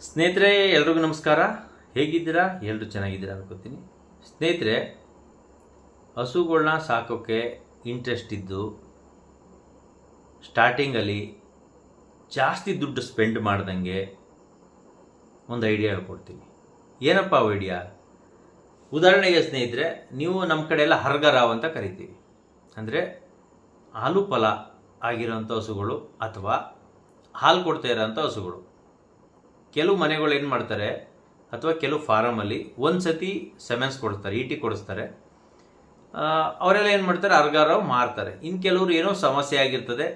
ಸ್ನೇಹಿತರೆ, ಎಲ್ರಿಗೂ ನಮಸ್ಕಾರ. ಹೇಗಿದ್ದೀರಾ? ಎಲ್ಲರೂ ಚೆನ್ನಾಗಿದ್ದೀರಾ ಅನ್ಕೋತೀನಿ. ಸ್ನೇಹಿತರೆ, ಹಸುಗಳನ್ನ ಸಾಕೋಕ್ಕೆ ಇಂಟ್ರೆಸ್ಟ್ ಇದ್ದು ಸ್ಟಾರ್ಟಿಂಗಲ್ಲಿ ಜಾಸ್ತಿ ದುಡ್ಡು ಸ್ಪೆಂಡ್ ಮಾಡ್ದಂಗೆ ಒಂದು ಐಡಿಯಾ ಹೇಳ್ಕೊಡ್ತೀನಿ. ಏನಪ್ಪ ಐಡಿಯಾ? ಉದಾಹರಣೆಗೆ ಸ್ನೇಹಿತರೆ, ನೀವು ನಮ್ಮ ಕಡೆ ಎಲ್ಲ ಹರ್ಗರಾವ್ ಅಂತ ಕರಿತೀವಿ. ಅಂದರೆ ಹಾಲು ಫಲ ಆಗಿರೋಂಥ ಹಸುಗಳು ಅಥವಾ ಹಾಲು ಕೊಡ್ತಾ ಇರೋಂಥ ಹಸುಗಳು. ಕೆಲವು ಮನೆಗಳು ಏನು ಮಾಡ್ತಾರೆ, ಅಥವಾ ಕೆಲವು ಫಾರಮಲ್ಲಿ ಒಂದು ಸತಿ ಸೆಮೆನ್ಸ್ ಕೊಡಿಸ್ತಾರೆ, ಈಟಿ ಕೊಡಿಸ್ತಾರೆ. ಅವರೆಲ್ಲ ಏನು ಮಾಡ್ತಾರೆ, ಅರ್ಗಾರಾವ್ ಮಾರ್ತಾರೆ. ಇನ್ನು ಕೆಲವರು ಏನೋ ಸಮಸ್ಯೆ ಆಗಿರ್ತದೆ.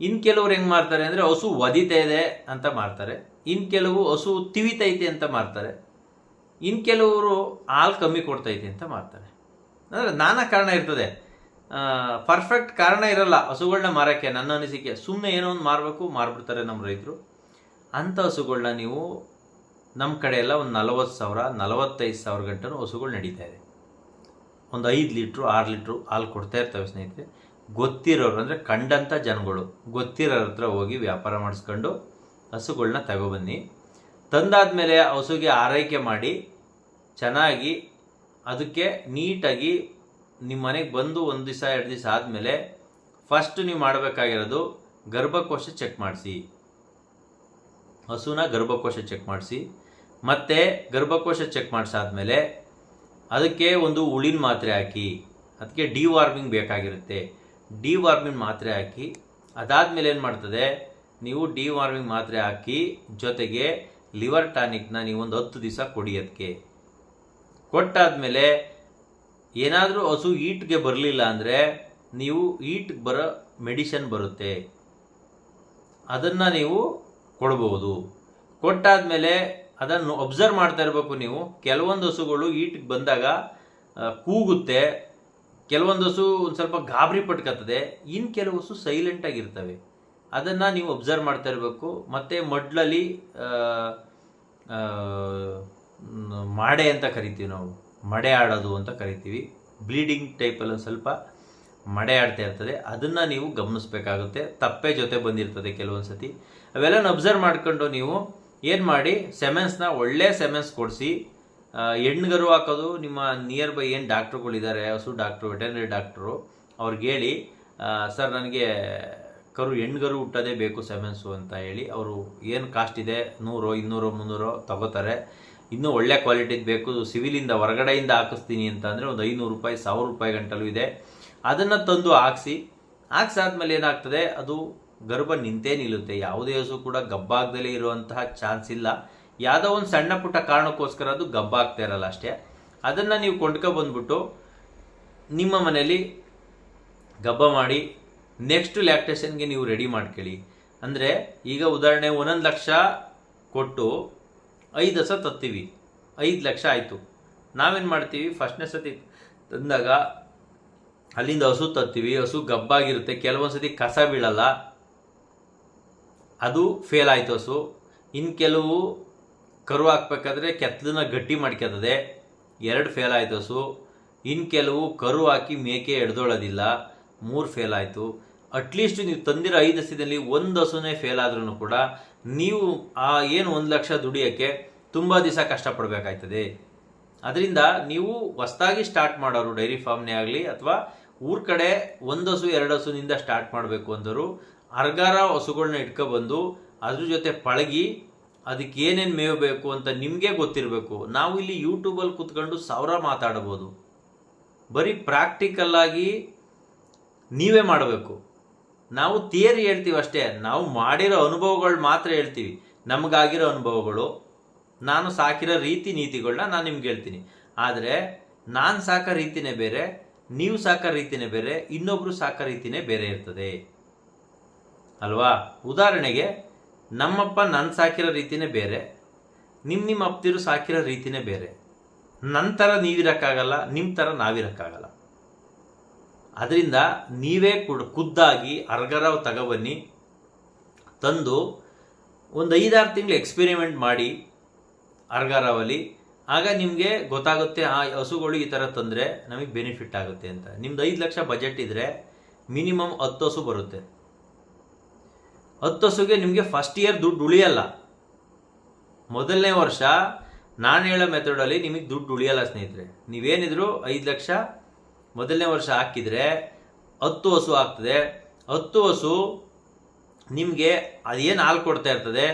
ಇನ್ನು ಕೆಲವ್ರು ಹೆಂಗೆ ಮಾರ್ತಾರೆ ಅಂದರೆ ಹಸು ಒದಿತಾ ಇದೆ ಅಂತ ಮಾರ್ತಾರೆ. ಇನ್ನು ಕೆಲವು ಹಸು ತಿವಿತೈತೆ ಅಂತ ಮಾರ್ತಾರೆ. ಇನ್ನು ಕೆಲವರು ಹಾಲು ಕಮ್ಮಿ ಕೊಡ್ತೈತೆ ಅಂತ ಮಾರ್ತಾರೆ. ಅಂದರೆ ನಾನಾ ಕಾರಣ ಇರ್ತದೆ. ಪರ್ಫೆಕ್ಟ್ ಕಾರಣ ಇರಲ್ಲ ಹಸುಗಳನ್ನ ಮಾರೋಕ್ಕೆ. ನನ್ನ ಅನಿಸಿಕೆ, ಸುಮ್ಮನೆ ಏನೋ ಒಂದು ಮಾರಬೇಕು, ಮಾರ್ಬಿಡ್ತಾರೆ ನಮ್ಮ ರೈತರು. ಅಂಥ ಹಸುಗಳನ್ನ ನೀವು ನಮ್ಮ ಕಡೆ ಎಲ್ಲ ಒಂದು 40,000 45,000 ಗಂಟನೂ ಹಸುಗಳು ನಡೀತಾ ಇದೆ. ಒಂದು 5 ಲೀಟ್ರು 6 ಲೀಟ್ರು ಹಾಲು ಕೊಡ್ತಾ ಇರ್ತವೆ ಸ್ನೇಹಿತರೆ. ಗೊತ್ತಿರೋರು ಅಂದರೆ ಕಂಡಂಥ ಜನಗಳು ಗೊತ್ತಿರೋರ ಹತ್ರ ಹೋಗಿ ವ್ಯಾಪಾರ ಮಾಡಿಸ್ಕೊಂಡು ಹಸುಗಳನ್ನ ತಗೊಬನ್ನಿ. ತಂದಾದ್ಮೇಲೆ ಹಸುಗೆ ಆರೈಕೆ ಮಾಡಿ ಚೆನ್ನಾಗಿ ಅದಕ್ಕೆ ನೀಟಾಗಿ ನಿಮ್ಮ ಮನೆಗೆ ಬಂದು 1 ದಿವಸ 2 ದಿವಸ ಆದಮೇಲೆ ಫಸ್ಟ್ ನೀವು ಮಾಡಬೇಕಾಗಿರೋದು ಗರ್ಭಕೋಶ ಚೆಕ್ ಮಾಡಿಸಿ. ಹಸುನ ಗರ್ಭಕೋಶ ಚೆಕ್ ಮಾಡಿಸಿ. ಮತ್ತು ಗರ್ಭಕೋಶ ಚೆಕ್ ಮಾಡಿಸಾದ್ಮೇಲೆ ಅದಕ್ಕೆ ಒಂದು ಉಳಿನ ಮಾತ್ರೆ ಹಾಕಿ. ಅದಕ್ಕೆ ಡಿವಾರ್ಮಿಂಗ್ ಬೇಕಾಗಿರುತ್ತೆ. ಡಿವಾರ್ಮಿಂಗ್ ಮಾತ್ರೆ ಹಾಕಿ ಅದಾದಮೇಲೆ ಏನು ಮಾಡ್ತದೆ, ನೀವು ಡಿವಾರ್ಮಿಂಗ್ ಮಾತ್ರೆ ಹಾಕಿ ಜೊತೆಗೆ ಲಿವರ್ ಟಾನಿಕ್ನ ನೀವು ಒಂದು 10 ದಿವಸ ಕೊಡಿ. ಅದಕ್ಕೆ ಕೊಟ್ಟಾದಮೇಲೆ ಏನಾದರೂ ಹಸು ಈಟ್ಗೆ ಬರಲಿಲ್ಲ ಅಂದರೆ ನೀವು ಈಟ್ಗೆ ಬರೋ ಮೆಡಿಷನ್ ಬರುತ್ತೆ, ಅದನ್ನು ನೀವು ಕೊಡ್ಬೋದು. ಕೊಟ್ಟಾದಮೇಲೆ ಅದನ್ನು ಅಬ್ಸರ್ವ್ ಮಾಡ್ತಾ ಇರಬೇಕು ನೀವು. ಕೆಲವೊಂದು ಹಸುಗಳು ಈಟಿಗೆ ಬಂದಾಗ ಕೂಗುತ್ತೆ, ಕೆಲವೊಂದು ಹಸು ಒಂದು ಸ್ವಲ್ಪ ಗಾಬರಿ ಪಟ್ಕೊತದೆ, ಇನ್ನು ಕೆಲವು ಹಸು ಸೈಲೆಂಟಾಗಿರ್ತವೆ. ಅದನ್ನು ನೀವು ಅಬ್ಸರ್ವ್ ಮಾಡ್ತಾ ಇರಬೇಕು. ಮತ್ತು ಮಡ್ಲಲ್ಲಿ ಮಾಡೆ ಅಂತ ಕರಿತೀವಿ ನಾವು, ಮಡೆ ಆಡೋದು ಅಂತ ಕರಿತೀವಿ. ಬ್ಲೀಡಿಂಗ್ ಟೈಪಲ್ಲಿ ಸ್ವಲ್ಪ ಮಡೆ ಆಡ್ತಾ ಇರ್ತದೆ. ಅದನ್ನು ನೀವು ಗಮನಿಸಬೇಕಾಗುತ್ತೆ. ತಪ್ಪೆ ಜೊತೆ ಬಂದಿರ್ತದೆ ಕೆಲವೊಂದು ಸತಿ. ಅವೆಲ್ಲನ ಅಬ್ಸರ್ವ್ ಮಾಡ್ಕೊಂಡು ನೀವು ಏನು ಮಾಡಿ, ಸೆಮೆನ್ಸ್ನ ಒಳ್ಳೆ ಸೆಮೆನ್ಸ್ ಕೊಡಿಸಿ. ಹೆಣ್ಗರು ಹಾಕೋದು ನಿಮ್ಮ ನಿಯರ್ ಬೈ ಏನು ಡಾಕ್ಟ್ರುಗಳಿದ್ದಾರೆ, ಹಸು ಡಾಕ್ಟ್ರು, ವೆಟರ್ನರಿ ಡಾಕ್ಟ್ರು, ಅವ್ರಿಗೆ ಹೇಳಿ, ಸರ್ ನನಗೆ ಹೆಣ್ಗರು ಹುಟ್ಟೋದೇ ಬೇಕು ಸೆಮೆನ್ಸು ಅಂತ ಹೇಳಿ. ಅವರು ಏನು ಕಾಸ್ಟ್ ಇದೆ 100 200 300 ತಗೋತಾರೆ. ಇನ್ನೂ ಒಳ್ಳೆ ಕ್ವಾಲಿಟಿದು ಬೇಕು, ಸಿವಿಲಿಂದ ಹೊರಗಡೆಯಿಂದ ಹಾಕಿಸ್ತೀನಿ ಅಂತ ಅಂದರೆ ಒಂದು 500 ರೂಪಾಯಿ 1000 ರೂಪಾಯಿ ಗಂಟಲು ಇದೆ. ಅದನ್ನು ತಂದು ಹಾಕ್ಸಾದ್ಮೇಲೆ ಏನಾಗ್ತದೆ, ಅದು ಗರ್ಭ ನಿಂತೇ ನಿಲ್ಲುತ್ತೆ. ಯಾವುದೇ ಹಸು ಕೂಡ ಗಬ್ಬಾಗ್ದಲೇ ಇರುವಂತಹ ಚಾನ್ಸ್ ಇಲ್ಲ. ಯಾವುದೋ ಒಂದು ಸಣ್ಣ ಪುಟ್ಟ ಕಾರಣಕ್ಕೋಸ್ಕರ ಅದು ಗಬ್ಬಾಗ್ತಾ ಇರಲ್ಲ ಅಷ್ಟೇ. ಅದನ್ನು ನೀವು ಕೊಂಡ್ಕೊಬಂದ್ಬಿಟ್ಟು ನಿಮ್ಮ ಮನೇಲಿ ಗಬ್ಬ ಮಾಡಿ ನೆಕ್ಸ್ಟ್ ಲ್ಯಾಕ್ಟೇಷನ್ಗೆ ನೀವು ರೆಡಿ ಮಾಡ್ಕೊಳ್ಳಿ. ಅಂದರೆ ಈಗ ಉದಾಹರಣೆ 1 ಲಕ್ಷ ಕೊಟ್ಟು 5 ಹಸ ತತ್ತೀವಿ, 5 ಲಕ್ಷ ಆಯಿತು. ನಾವೇನು ಮಾಡ್ತೀವಿ, ಫಸ್ಟ್ನೇ ಸತಿ ತಂದಾಗ ಅಲ್ಲಿಂದ ಹಸು ತತ್ತೀವಿ, ಹಸು ಗಬ್ಬಾಗಿರುತ್ತೆ, ಕೆಲವೊಂದು ಸತಿ ಕಸ ಬೀಳಲ್ಲ, ಅದು ಫೇಲ್ ಆಯಿತು ಹಸು. ಇನ್ನು ಕೆಲವು ಕರು ಹಾಕ್ಬೇಕಾದ್ರೆ ಕೆತ್ತಲನ್ನ ಗಟ್ಟಿ ಮಾಡ್ಕೊತದೆ, 2 ಫೇಲ್ ಆಯಿತು ಹಸು. ಇನ್ನು ಕೆಲವು ಕರು ಹಾಕಿ ಮೇಕೆ ಎಡ್ದೊಳೋದಿಲ್ಲ, 3 ಫೇಲ್ ಆಯಿತು. ಅಟ್ಲೀಸ್ಟ್ ನೀವು ತಂದಿರೋ 5 ಹಸದಲ್ಲಿ 1 ಹಸುನೇ ಫೇಲ್ ಆದ್ರೂ ಕೂಡ ನೀವು ಏನು 1 ಲಕ್ಷ ದುಡಿಯೋಕ್ಕೆ ತುಂಬ ದಿವಸ ಕಷ್ಟಪಡಬೇಕಾಯ್ತದೆ. ಅದರಿಂದ ನೀವು ಹೊಸದಾಗಿ ಸ್ಟಾರ್ಟ್ ಮಾಡೋರು, ಡೈರಿ ಫಾರ್ಮ್ನೇ ಆಗಲಿ ಅಥವಾ ಊರ ಕಡೆ 1 ಹಸು 2 ಹಸುನಿಂದ ಸ್ಟಾರ್ಟ್ ಮಾಡಬೇಕು ಅಂದರು, ಅರ್ಗಾರ ಹಸುಗಳನ್ನ ಇಟ್ಕೊಬಂದು ಅದ್ರ ಜೊತೆ ಪಳಗಿ ಅದಕ್ಕೆ ಏನೇನು ಮೇವು ಬೇಕು ಅಂತ ನಿಮಗೆ ಗೊತ್ತಿರಬೇಕು. ನಾವು ಇಲ್ಲಿ ಯೂಟ್ಯೂಬಲ್ಲಿ ಕೂತ್ಕೊಂಡು 1000 ಮಾತಾಡ್ಬೋದು. ಬರೀ ಪ್ರಾಕ್ಟಿಕಲ್ಲಾಗಿ ನೀವೇ ಮಾಡಬೇಕು. ನಾವು ಥಿಯರಿ ಹೇಳ್ತೀವಿ ಅಷ್ಟೇ, ನಾವು ಮಾಡಿರೋ ಅನುಭವಗಳು ಮಾತ್ರ ಹೇಳ್ತೀವಿ. ನಮಗಾಗಿರೋ ಅನುಭವಗಳು, ನಾನು ಸಾಕಿರೋ ರೀತಿ ನೀತಿಗಳನ್ನ ನಾನು ನಿಮ್ಗೆ ಹೇಳ್ತೀನಿ. ಆದರೆ ನಾನು ಸಾಕೋ ರೀತಿನೇ ಬೇರೆ, ನೀವು ಸಾಕೋ ರೀತಿನೇ ಬೇರೆ, ಇನ್ನೊಬ್ರು ಸಾಕೋ ರೀತಿನೇ ಬೇರೆ ಇರ್ತದೆ ಅಲ್ವಾ? ಉದಾಹರಣೆಗೆ ನಮ್ಮಪ್ಪ ನನ್ನ ಸಾಕಿರೋ ರೀತಿನೇ ಬೇರೆ, ನಿಮ್ಮ ಅಪ್ಪದಿರು ಸಾಕಿರೋ ರೀತಿನೇ ಬೇರೆ. ನನ್ನ ಥರ ನೀವಿರೋಕ್ಕಾಗಲ್ಲ, ನಿಮ್ಮ ಥರ ನಾವಿರೋಕ್ಕಾಗಲ್ಲ. ಅದರಿಂದ ನೀವೇ ಖುದ್ದಾಗಿ ಅರ್ಗರಾವ್ ತಗೊಬನ್ನಿ. ತಂದು ಒಂದು 5-6 ತಿಂಗಳು ಎಕ್ಸ್ಪೆರಿಮೆಂಟ್ ಮಾಡಿ ಅರ್ಗರಾವಲ್ಲಿ. ಆಗ ನಿಮಗೆ ಗೊತ್ತಾಗುತ್ತೆ, ಆ ಹಸುಗಳು ಈ ಥರ ತಂದರೆ ನಮಗೆ ಬೆನಿಫಿಟ್ ಆಗುತ್ತೆ ಅಂತ. ನಿಮ್ದು 5 ಲಕ್ಷ ಬಜೆಟ್ ಇದ್ದರೆ ಮಿನಿಮಮ್ 10 ಹಸು ಬರುತ್ತೆ. 10 ಹಸುಗೆ ನಿಮಗೆ ಫಸ್ಟ್ ಇಯರ್ ದುಡ್ಡು ಉಳಿಯಲ್ಲ. ಮೊದಲನೇ ವರ್ಷ ನಾನು ಹೇಳೋ ಮೆಥಡಲ್ಲಿ ನಿಮಗೆ ದುಡ್ಡು ಉಳಿಯಲ್ಲ ಸ್ನೇಹಿತರೆ. ನೀವೇನಿದ್ರು 5 ಲಕ್ಷ ಮೊದಲನೇ ವರ್ಷ ಹಾಕಿದರೆ 10 ಹಸು ಆಗ್ತದೆ. 10 ಹಸು ನಿಮಗೆ ಅದೇನು ಹಾಲು ಕೊಡ್ತಾ ಇರ್ತದೆ,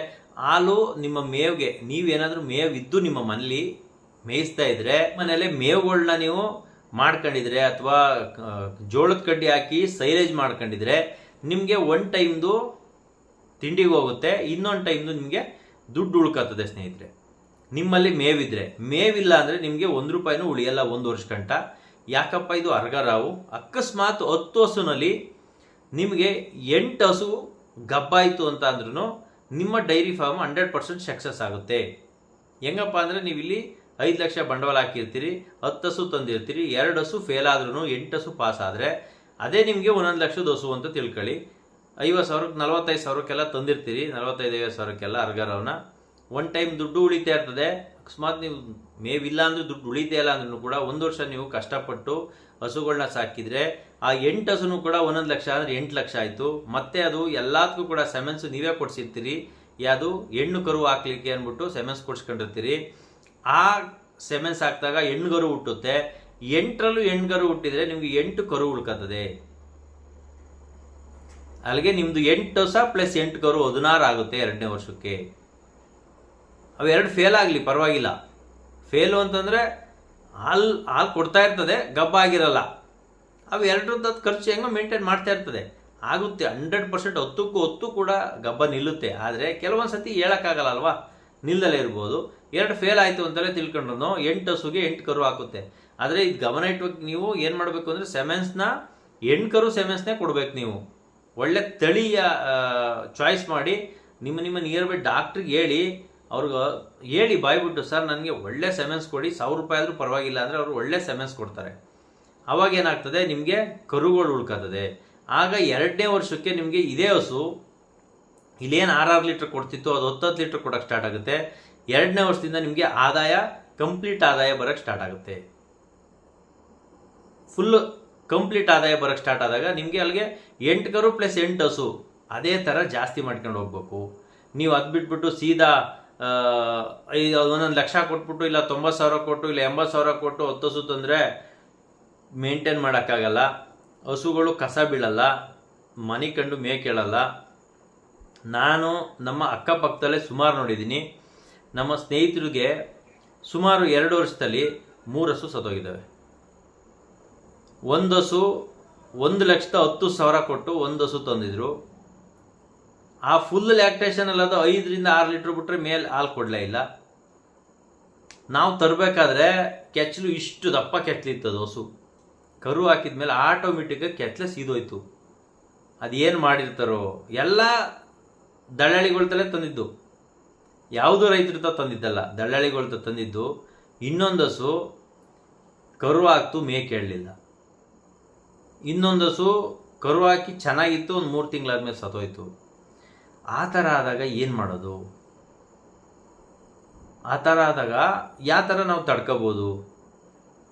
ಹಾಲು ನಿಮ್ಮ ಮೇವಿಗೆ, ನೀವೇನಾದರೂ ಮೇವಿದ್ದು ನಿಮ್ಮ ಮನೇಲಿ ಮೇಯಿಸ್ತಾ ಇದ್ರೆ, ಮನೇಲಿ ಮೇವುಗಳನ್ನ ನೀವು ಮಾಡ್ಕೊಂಡಿದ್ರೆ ಅಥವಾ ಜೋಳದ ಕಡ್ಡಿ ಹಾಕಿ ಸೈಲೇಜ್ ಮಾಡ್ಕೊಂಡಿದ್ರೆ ನಿಮಗೆ ಒನ್ ಟೈಮ್ದು ತಿಂಡಿಗೆ ಹೋಗುತ್ತೆ, ಇನ್ನೊಂದು ಟೈಮ್ದು ನಿಮಗೆ ದುಡ್ಡು ಉಳ್ಕತ್ತದೆ ಸ್ನೇಹಿತರೆ. ನಿಮ್ಮಲ್ಲಿ ಮೇವಿದ್ರೆ. ಮೇವಿಲ್ಲ ಅಂದರೆ ನಿಮಗೆ 1 ರೂಪಾಯಿನೂ ಉಳಿಯಲ್ಲ 1 ವರ್ಷ ಗಂಟ. ಯಾಕಪ್ಪ ಇದು ಅರ್ಗರಾವು? ಅಕಸ್ಮಾತ್ 10 ಹಸುನಲ್ಲಿ ನಿಮಗೆ 8 ಹಸು ಗಬ್ಬಾಯಿತು ಅಂತ ಅಂದ್ರೂ ನಿಮ್ಮ ಡೈರಿ ಫಾರ್ಮ್ 100% ಸಕ್ಸಸ್ ಆಗುತ್ತೆ. ಹೆಂಗಪ್ಪ ಅಂದರೆ ನೀವು ಇಲ್ಲಿ 5 ಲಕ್ಷ ಬಂಡವಾಳ ಹಾಕಿರ್ತೀರಿ, 10 ಹಸು ತಂದಿರ್ತೀರಿ, 2 ಹಸು ಫೇಲ್ ಆದ್ರೂ 8 ಹಸು ಪಾಸ್ ಆದರೆ ಅದೇ ನಿಮಗೆ 1 ಲಕ್ಷದ ಹಸು ಅಂತ ತಿಳ್ಕೊಳ್ಳಿ. 50,000 45 ಸಾವಿರಕ್ಕೆಲ್ಲ ತಂದಿರ್ತೀರಿ, 45-50 ಸಾವಿರಕ್ಕೆಲ್ಲ ಅರ್ಗರವನ್ನ ಒನ್ ಟೈಮ್ ದುಡ್ಡು ಉಳಿತಾ ಇರ್ತದೆ. ಅಕಸ್ಮಾತ್ ನೀವು ಮೇವಿಲ್ಲ ಅಂದರೆ ದುಡ್ಡು ಉಳಿತಾ ಇಲ್ಲ ಅಂದ್ರೂ ಕೂಡ 1 ವರ್ಷ ನೀವು ಕಷ್ಟಪಟ್ಟು ಹಸುಗಳನ್ನ ಸಾಕಿದ್ರೆ ಆ 8 ಹಸುನು ಕೂಡ 1 ಲಕ್ಷ ಅಂದರೆ 8 ಲಕ್ಷ ಆಯಿತು. ಮತ್ತೆ ಅದು ಎಲ್ಲದಕ್ಕೂ ಕೂಡ ಸೆಮೆನ್ಸ್ ನೀವೇ ಕೊಡಿಸಿರ್ತೀರಿ. ಯಾವುದು ಹೆಣ್ಣು ಕರು ಹಾಕ್ಲಿಕ್ಕೆ ಅಂದ್ಬಿಟ್ಟು ಸೆಮೆನ್ಸ್ ಕೊಡ್ಸ್ಕೊಂಡಿರ್ತೀರಿ. ಆ ಸೆಮೆನ್ಸ್ ಹಾಕಿದಾಗ ಹೆಣ್ಣುಗರು ಹುಟ್ಟುತ್ತೆ. 8ರಲ್ಲೂ ಹೆಣ್ಗರು ಹುಟ್ಟಿದ್ರೆ ನಿಮ್ಗೆ 8 ಕರು ಉಳ್ಕತ್ತದೆ. ಅಲ್ಲಿಗೆ ನಿಮ್ದು 8 ಹೊಸ ಪ್ಲಸ್ 8 ಕರು 16 ಆಗುತ್ತೆ 2ನೇ ವರ್ಷಕ್ಕೆ. ಅವೆರಡು ಫೇಲ್ ಆಗಲಿ ಪರವಾಗಿಲ್ಲ. ಫೇಲು ಅಂತಂದರೆ ಹಾಲು ಕೊಡ್ತಾ ಇರ್ತದೆ, ಗಬ್ಬ ಆಗಿರಲ್ಲ. ಅವು ಎರಡರದ್ದು ಖರ್ಚು ಹೆಂಗೋ ಮೇಂಟೈನ್ ಮಾಡ್ತಾ ಇರ್ತದೆ, ಆಗುತ್ತೆ 100%. 10ಕ್ಕೂ 10 ಕೂಡ ಗಬ್ಬ ನಿಲ್ಲುತ್ತೆ. ಆದರೆ ಕೆಲವೊಂದು ಸತಿ ಹೇಳೋಕ್ಕಾಗಲ್ಲ ಅಲ್ವಾ, ನಿಲ್ದಲೇ ಇರ್ಬೋದು. 2 ಫೇಲ್ ಆಯಿತು ಅಂತಲೇ ತಿಳ್ಕೊಂಡ್ರು 8 ಹಸುಗೆ 8 ಕರು ಹಾಕುತ್ತೆ. ಆದರೆ ಇದು ಗಮನ ಇಟ್ಟು ನೀವು ಏನು ಮಾಡಬೇಕು ಅಂದರೆ ಸೆಮೆನ್ಸ್ನ 8 ಕರು ಸೆಮೆನ್ಸ್ನೇ ಕೊಡಬೇಕು. ನೀವು ಒಳ್ಳೆ ತಳಿಯ ಚಾಯ್ಸ್ ಮಾಡಿ ನಿಮ್ಮ ನಿಯರ್ ಬೈ ಡಾಕ್ಟ್ರಿಗೆ ಹೇಳಿ, ಅವ್ರಿಗೆ ಹೇಳಿ ಬಾಯ್ಬಿಟ್ಟು, ಸರ್ ನನಗೆ ಒಳ್ಳೆ ಸೆಮೆನ್ಸ್ ಕೊಡಿ, 1000 ರೂಪಾಯಿ ಆದರೂ ಪರವಾಗಿಲ್ಲ ಅಂದರೆ ಅವರು ಒಳ್ಳೆ ಸೆಮೆನ್ಸ್ ಕೊಡ್ತಾರೆ. ಅವಾಗ ಏನಾಗ್ತದೆ, ನಿಮಗೆ ಕರುಗಳು ಉಳ್ಕತ್ತದೆ. ಆಗ 2ನೇ ವರ್ಷಕ್ಕೆ ನಿಮಗೆ ಇದೇ ಹಸು ಇಲ್ಲೇನು 6 ಲೀಟ್ರ್ ಕೊಡ್ತಿತ್ತು ಅದು 10 ಲೀಟ್ರ್ ಕೊಡೋಕ್ಕೆ ಸ್ಟಾರ್ಟ್ ಆಗುತ್ತೆ. 2ನೇ ವರ್ಷದಿಂದ ನಿಮಗೆ ಆದಾಯ, ಕಂಪ್ಲೀಟ್ ಆದಾಯ ಬರೋಕ್ಕೆ ಸ್ಟಾರ್ಟ್ ಆಗುತ್ತೆ. ಫುಲ್ ಕಂಪ್ಲೀಟ್ ಆದಾಯ ಬರೋಕ್ಕೆ ಸ್ಟಾರ್ಟ್ ಆದಾಗ ನಿಮಗೆ ಅಲ್ಲಿಗೆ 8 ಕರು ಪ್ಲಸ್ 8 ಹಸು ಅದೇ ಥರ ಜಾಸ್ತಿ ಮಾಡ್ಕೊಂಡು ಹೋಗ್ಬೇಕು. ನೀವು ಅದು ಬಿಟ್ಬಿಟ್ಟು ಸೀದಾ 1 ಲಕ್ಷ ಕೊಟ್ಬಿಟ್ಟು ಇಲ್ಲ 90,000 ಕೊಟ್ಟು ಇಲ್ಲ 80,000 ಕೊಟ್ಟು 10 ಹಸು ತಂದರೆ ಮೇಂಟೈನ್ ಮಾಡೋಕ್ಕಾಗಲ್ಲ. ಹಸುಗಳು ಕಸ ಬೀಳಲ್ಲ, ಮನೆ ಕಂಡು ಮೇ ಕೇಳಲ್ಲ. ನಾನು ನಮ್ಮ ಅಕ್ಕಪಕ್ಕದಲ್ಲೇ ಸುಮಾರು ನೋಡಿದ್ದೀನಿ. ನಮ್ಮ ಸ್ನೇಹಿತರಿಗೆ ಸುಮಾರು 2 ವರ್ಷದಲ್ಲಿ 3 ಹಸು ಸತ್ತೋಗಿದ್ದಾವೆ. 1 ಹಸು 1,10,000 ಕೊಟ್ಟು 1 ಹಸು ತಂದಿದ್ರು. ಆ ಫುಲ್ ಲ್ಯಾಕ್ಟೇಷನ್ ಅದು 5ರಿಂದ 6 ಲೀಟ್ರ್ ಬಿಟ್ರೆ ಮೇಲೆ ಹಾಲು ಕೊಡಲೇ ಇಲ್ಲ. ನಾವು ತರಬೇಕಾದ್ರೆ ಕೆಚ್ಚಲು ಇಷ್ಟು ದಪ್ಪ ಕೆಚ್ಚಲಿತ್ತದು ಹಸು. ಕರು ಹಾಕಿದ್ಮೇಲೆ ಆಟೋಮೆಟಿಕ್ಕಾಗಿ ಕೆಚ್ಚಲೆ ಸೀದೋಯ್ತು. ಅದೇನು ಮಾಡಿರ್ತಾರೋ, ಎಲ್ಲ ದಳ್ಳಾಳಿಗಳ್ತಲೇ ತಂದಿದ್ದು, ಯಾವುದೋ ರೈತರ ತಂದಿದ್ದಲ್ಲ, ದಳ್ಳಾಳಿಗಳ್ತ ತಂದಿದ್ದು. ಇನ್ನೊಂದು ಹಸು ಕರು ಹಾಕ್ತು, ಮೇ ಕೇಳಲಿಲ್ಲ. ಇನ್ನೊಂದು ಹಸು ಕರು ಹಾಕಿ ಚೆನ್ನಾಗಿತ್ತು, ಒಂದು 3 ತಿಂಗಳಾದ್ಮೇಲೆ ಸತ್ತೋಯ್ತು. ಆ ಥರ ಆದಾಗ ಏನು ಮಾಡೋದು? ಆ ಥರ ಆದಾಗ ಯಾವ ಥರ ನಾವು ತಡ್ಕೋಬೋದು?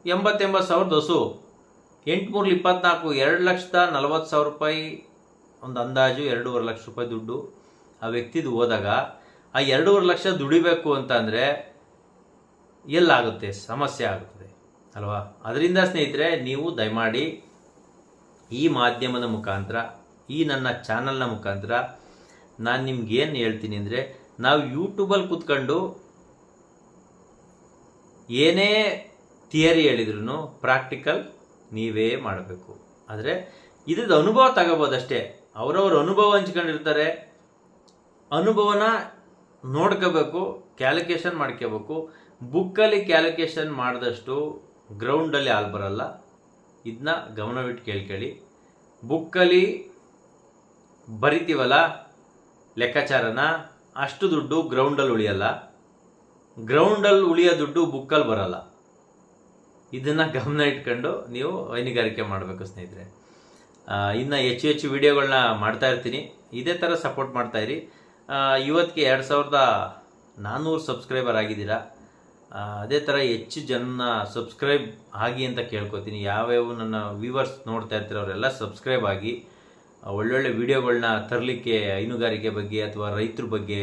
80,000 ಹಸು 8×3=24, 2,40,000 ರೂಪಾಯಿ ಒಂದು ಅಂದಾಜು 2.5 ಲಕ್ಷ ರೂಪಾಯಿ ದುಡ್ಡು ಆ ವ್ಯಕ್ತಿದು ಹೋದಾಗ ಆ 2.5 ಲಕ್ಷ ದುಡಿಬೇಕು ಅಂತ ಅಂದರೆ ಎಲ್ಲಾಗುತ್ತೆ? ಸಮಸ್ಯೆ ಆಗುತ್ತದೆ ಅಲ್ವಾ? ಅದರಿಂದ ಸ್ನೇಹಿತರೆ, ನೀವು ದಯಮಾಡಿ ಈ ಮಾಧ್ಯಮದ ಮುಖಾಂತರ, ಈ ನನ್ನ ಚಾನಲ್ನ ಮುಖಾಂತರ ನಾನು ನಿಮ್ಗೇನು ಹೇಳ್ತೀನಿ ಅಂದರೆ, ನಾವು ಯೂಟ್ಯೂಬಲ್ಲಿ ಕೂತ್ಕೊಂಡು ಏನೇ ಥಿಯರಿ ಹೇಳಿದ್ರು ಪ್ರಾಕ್ಟಿಕಲ್ ನೀವೇ ಮಾಡಬೇಕು. ಆದರೆ ಇದ್ರದ್ದು ಅನುಭವ ತಗೋಬೋದಷ್ಟೇ. ಅವರವ್ರ ಅನುಭವ ಹಂಚ್ಕೊಂಡಿರ್ತಾರೆ, ಅನುಭವನ ನೋಡ್ಕೋಬೇಕು, ಕ್ಯಾಲ್ಕುಲೇಷನ್ ಮಾಡ್ಕೋಬೇಕು. ಬುಕ್ಕಲ್ಲಿ ಕ್ಯಾಲ್ಕುಲೇಷನ್ ಮಾಡಿದಷ್ಟು ಗ್ರೌಂಡಲ್ಲಿ ಹಾಲು ಬರಲ್ಲ. ಇದನ್ನ ಗಮನವಿಟ್ಟು ಕೇಳ್ಕೊಳ್ಳಿ. ಬುಕ್ಕಲ್ಲಿ ಬರಿತೀವಲ್ಲ ಲೆಕ್ಕಾಚಾರನ, ಅಷ್ಟು ದುಡ್ಡು ಗ್ರೌಂಡಲ್ಲಿ ಉಳಿಯಲ್ಲ. ಗ್ರೌಂಡಲ್ಲಿ ಉಳಿಯೋ ದುಡ್ಡು ಬುಕ್ಕಲ್ಲಿ ಬರಲ್ಲ. ಇದನ್ನು ಗಮನ ಇಟ್ಕೊಂಡು ನೀವು ಹೈನುಗಾರಿಕೆ ಮಾಡಬೇಕು ಸ್ನೇಹಿತರೆ. ಇನ್ನು ಹೆಚ್ಚು ವಿಡಿಯೋಗಳನ್ನ ಮಾಡ್ತಾ ಇರ್ತೀನಿ. ಇದೇ ಥರ ಸಪೋರ್ಟ್ ಮಾಡ್ತಾಯಿರಿ. ಇವತ್ತಿಗೆ 2,400 ಸಬ್ಸ್ಕ್ರೈಬರ್ ಆಗಿದ್ದೀರಾ. ಅದೇ ಥರ ಹೆಚ್ಚು ಜನ ಸಬ್ಸ್ಕ್ರೈಬ್ ಆಗಿ ಅಂತ ಕೇಳ್ಕೊತೀನಿ. ಯಾವ್ಯಾವ ನನ್ನ ವ್ಯೂವರ್ಸ್ ನೋಡ್ತಾ ಇರ್ತೀರ ಅವರೆಲ್ಲ ಸಬ್ಸ್ಕ್ರೈಬ್ ಆಗಿ ಒಳ್ಳೊಳ್ಳೆ ವಿಡಿಯೋಗಳನ್ನ ತರಲಿಕ್ಕೆ ಹೈನುಗಾರಿಕೆ ಬಗ್ಗೆ ಅಥವಾ ರೈತರ ಬಗ್ಗೆ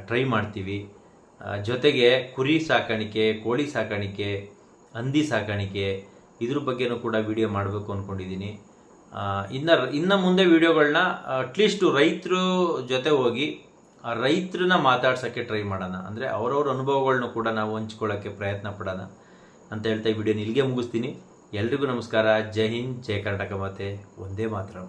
ಟ್ರೈ ಮಾಡ್ತೀವಿ. ಜೊತೆಗೆ ಕುರಿ ಸಾಕಾಣಿಕೆ, ಕೋಳಿ ಸಾಕಾಣಿಕೆ, ಹಂದಿ ಸಾಕಾಣಿಕೆ ಇದ್ರ ಬಗ್ಗೆನೂ ಕೂಡ ವಿಡಿಯೋ ಮಾಡಬೇಕು ಅಂದ್ಕೊಂಡಿದ್ದೀನಿ. ಇನ್ನು ಮುಂದೆ ವಿಡಿಯೋಗಳನ್ನ ಅಟ್ಲೀಸ್ಟು ರೈತರ ಜೊತೆ ಹೋಗಿ ಆ ರೈತರನ್ನ ಮಾತಾಡ್ಸೋಕ್ಕೆ ಟ್ರೈ ಮಾಡೋಣ. ಅಂದರೆ ಅವರವ್ರ ಅನುಭವಗಳನ್ನೂ ಕೂಡ ನಾವು ಹಂಚ್ಕೊಳ್ಳೋಕ್ಕೆ ಪ್ರಯತ್ನ ಪಡೋಣ ಅಂತ ಹೇಳ್ತಾ ಈ ವಿಡಿಯೋನ ಇಲ್ಲಿಗೆ ಮುಗಿಸ್ತೀನಿ. ಎಲ್ರಿಗೂ ನಮಸ್ಕಾರ. ಜೈ ಹಿಂದ್, ಜೈ ಕರ್ನಾಟಕ ಮಾತೆ, ಒಂದೇ ಮಾತರಂ.